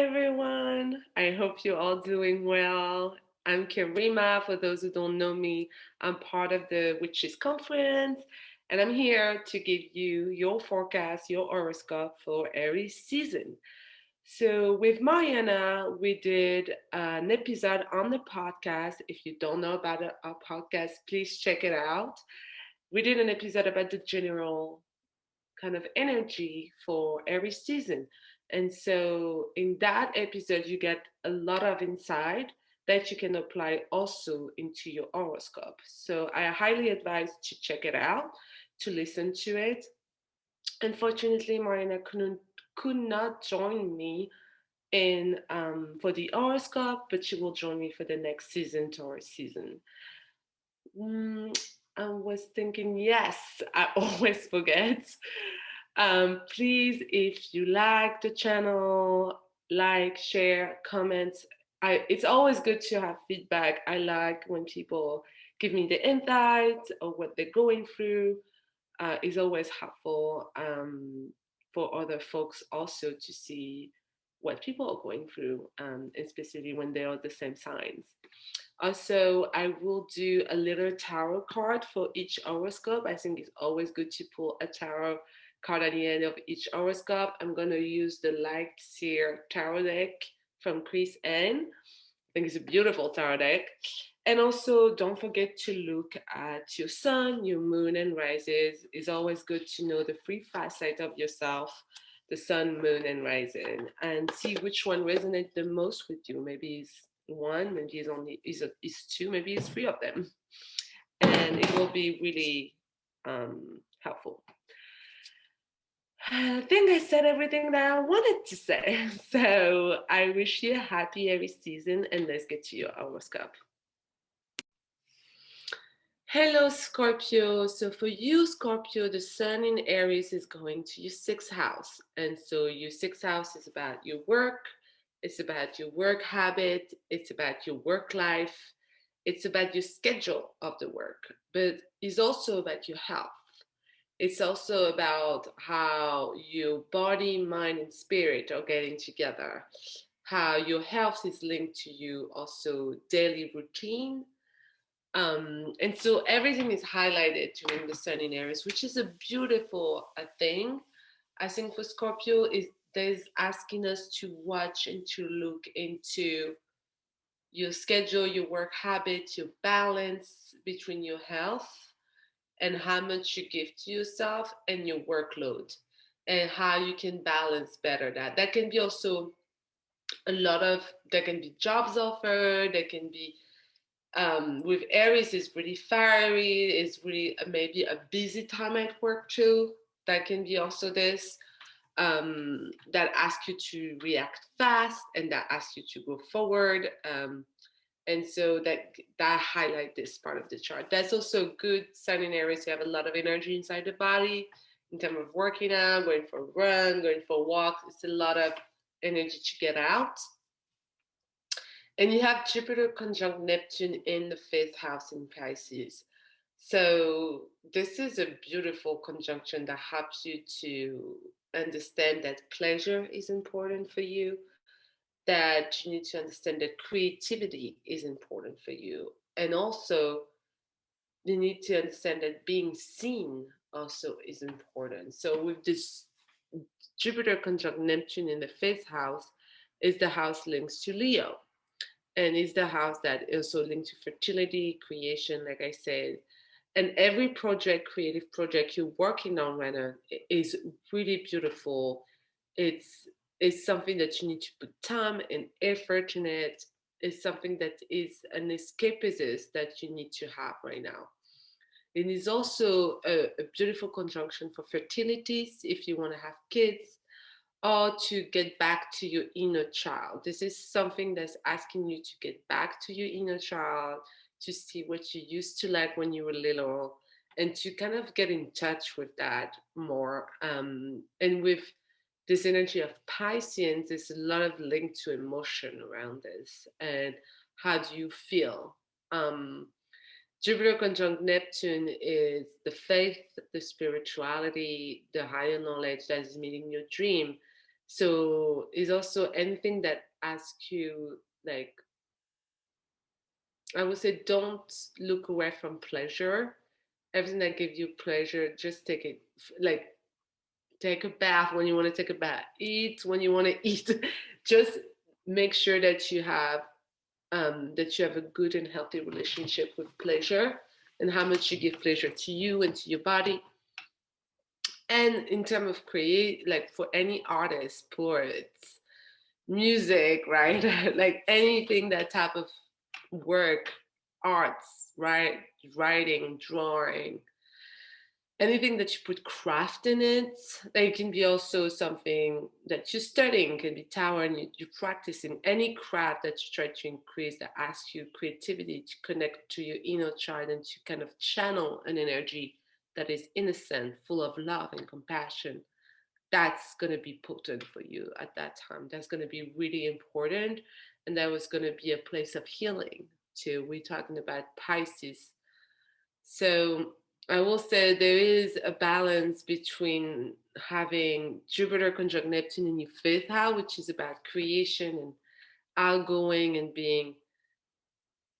everyone. I hope you're all doing well. I'm Karima. For those who don't know me, I'm part of the Witches Conference, and I'm here to give you your forecast, your horoscope for Aries season. So, with Mariana, we did an episode on the podcast. If you don't know about our podcast, please check it out. We did an episode about the general kind of energy for every season. And so in that episode, you get a lot of insight that you can apply also into your horoscope. So I highly advise to check it out, to listen to it. Unfortunately, Marina could not join me in for the horoscope, but she will join me for the next season, Taurus season. Mm, I was thinking, yes, I always forget. Please, if you like the channel, like, share, comment. It's always good to have feedback. I like when people give me the insight or what they're going through. Is always helpful for other folks also to see what people are going through, especially when they are the same signs. Also, I will do a little tarot card for each horoscope. I think it's always good to pull a tarot card at the end of each horoscope. I'm going to use the Light Seer Tarot deck from Chris N. I think it's a beautiful tarot deck. And also, don't forget to look at your sun, your moon, and rises. It's always good to know the three facets of yourself, the sun, moon, and rising, and see which one resonates the most with you. Maybe it's one, maybe it's only is two, maybe it's three of them, and it will be really helpful. I think I said everything that I wanted to say. So I wish you a happy every season, and let's get to your horoscope. Hello, Scorpio. So for you, Scorpio, the sun in Aries is going to your sixth house. And so your sixth house is about your work, it's about your work habit, it's about your work life, it's about your schedule of the work, but it's also about your health. It's also about how your body, mind, and spirit are getting together, how your health is linked to you, also daily routine, and so everything is highlighted during the sun in Aries, which is a beautiful thing. I think for Scorpio is asking us to watch and to look into your schedule, your work habits, your balance between your health and how much you give to yourself and your workload, and how you can balance better that. That can be also a lot of, there can be jobs offered, there can be with Aries is really fiery, is really maybe a busy time at work too. That can be also this that asks you to react fast and that asks you to go forward. And so that highlight this part of the chart. That's also good sign in Aries. You have a lot of energy inside the body in terms of working out, going for a run, going for a walk. It's a lot of energy to get out. And you have Jupiter conjunct Neptune in the fifth house in Pisces. So this is a beautiful conjunction that helps you to understand that pleasure is important for you, that you need to understand that creativity is important for you. And also you need to understand that being seen also is important. So with this Jupiter conjunct Neptune in the fifth house is the house links to Leo, and is the house that also linked to fertility, creation, like I said. And every project, creative project you're working on right now is really beautiful. It's it's something that you need to put time and effort in it. It's something that is an escapism that you need to have right now. It is also a beautiful conjunction for fertilities if you want to have kids, or to get back to your inner child. This is something that's asking you to get back to your inner child, to see what you used to like when you were little, and to kind of get in touch with that more. And with this energy of Pisceans, there's a lot of link to emotion around this. And how do you feel? Jupiter conjunct Neptune is the faith, the spirituality, the higher knowledge that is meeting your dream. So it's also anything that asks you, like, I would say, don't look away from pleasure. Everything that gives you pleasure, just take it. Like, take a bath when you want to take a bath, eat when you want to eat. Just make sure that you have a good and healthy relationship with pleasure, and how much you give pleasure to you and to your body. And in terms of create, like for any artist, poets, music, right? Like anything, that type of work, arts, right? Writing, drawing, anything that you put craft in it. It can be also something that you're studying, can be tower, and you're practicing any craft that you try to increase, that asks you creativity to connect to your inner child and to kind of channel an energy that is innocent, full of love and compassion. That's going to be potent for you at that time. That's going to be really important. And that was going to be a place of healing too. We're talking about Pisces. So I will say there is a balance between having Jupiter conjunct Neptune in your fifth house, which is about creation and outgoing and being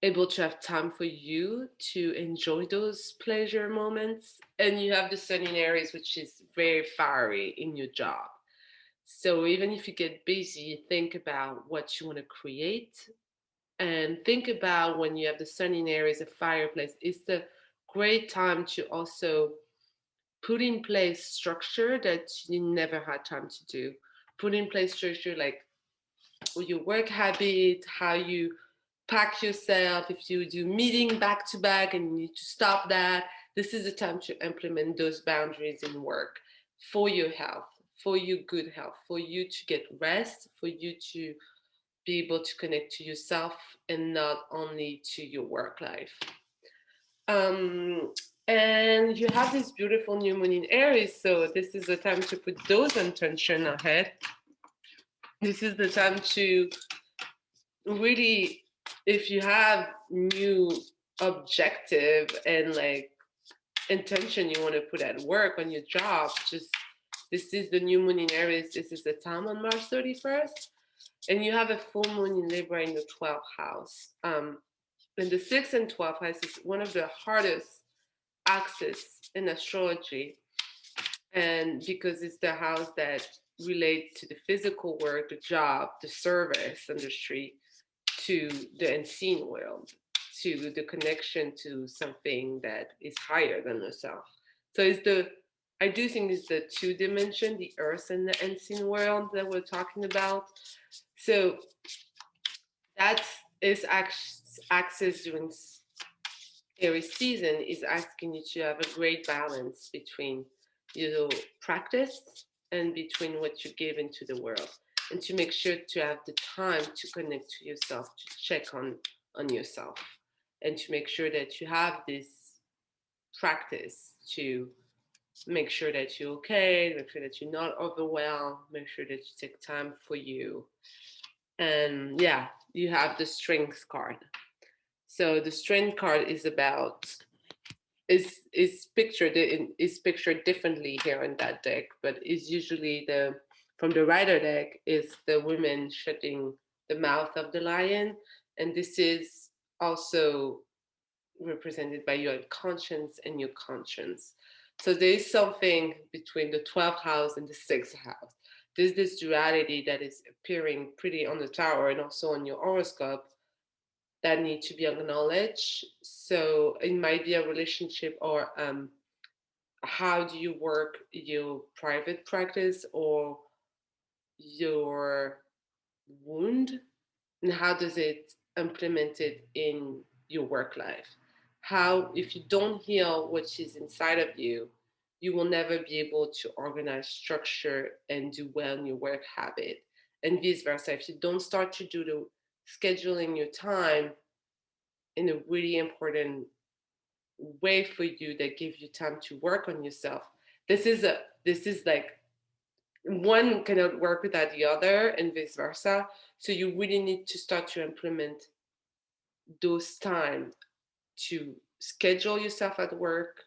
able to have time for you to enjoy those pleasure moments. And you have the Sun in Aries, which is very fiery in your job. So even if you get busy, think about what you want to create, and think about when you have the Sun in Aries, a fireplace. It's the great time to also put in place structure that you never had time to do. Put in place structure like your work habit, how you pack yourself, if you do meeting back to back and you need to stop that. This is the time to implement those boundaries in work for your health, for your good health, for you to get rest, for you to be able to connect to yourself and not only to your work life. Um, and you have this beautiful new moon in Aries, so this is the time to put those intention ahead. This is the time to really, if you have new objective and like intention you want to put at work on your job, just this is the new moon in Aries. This is the time on March 31st, and you have a full moon in Libra in the 12th house. And the 6th and 12th house is one of the hardest axis in astrology, and because it's the house that relates to the physical work, the job, the service industry, to the unseen world, to the connection to something that is higher than yourself. So it's the, I do think it's the two dimension, the earth and the unseen world that we're talking about. So that's is access during Aries season is asking you to have a great balance between your practice and between what you give into the world, and to make sure to have the time to connect to yourself, to check on yourself, and to make sure that you have this practice to make sure that you're okay, make sure that you're not overwhelmed, make sure that you take time for you. And yeah, you have the strength card. So the strength card is about, is pictured differently here in that deck, but is usually the, from the rider deck, is the women shutting the mouth of the lion, and this is also represented by your conscience and your conscience. So there is something between the 12th house and the 6th house. There's this duality that is appearing pretty on the tower and also on your horoscope that need to be acknowledged. So it might be a relationship, or how do you work your private practice or your wound, and how does it implement it in your work life? How, if you don't heal what is inside of you, you will never be able to organize structure and do well in your work habit, and vice versa. If you don't start to do the scheduling your time in a really important way for you that gives you time to work on yourself, this is like one cannot work without the other and vice versa. So you really need to start to implement those time to schedule yourself at work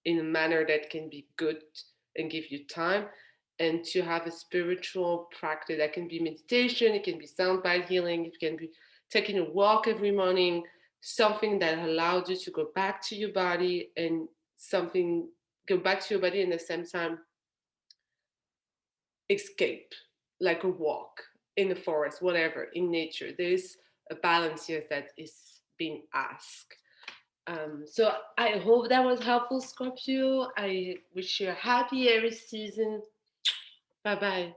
in a manner that can be good and give you time, and to have a spiritual practice. That can be meditation, it can be sound bite healing, it can be taking a walk every morning, something that allows you to go back to your body and something go back to your body and at the same time escape, like a walk in the forest, whatever, in nature. There's a balance here that is being asked. So I hope that was helpful, Scorpio. I wish you a happy Aries season. Bye bye.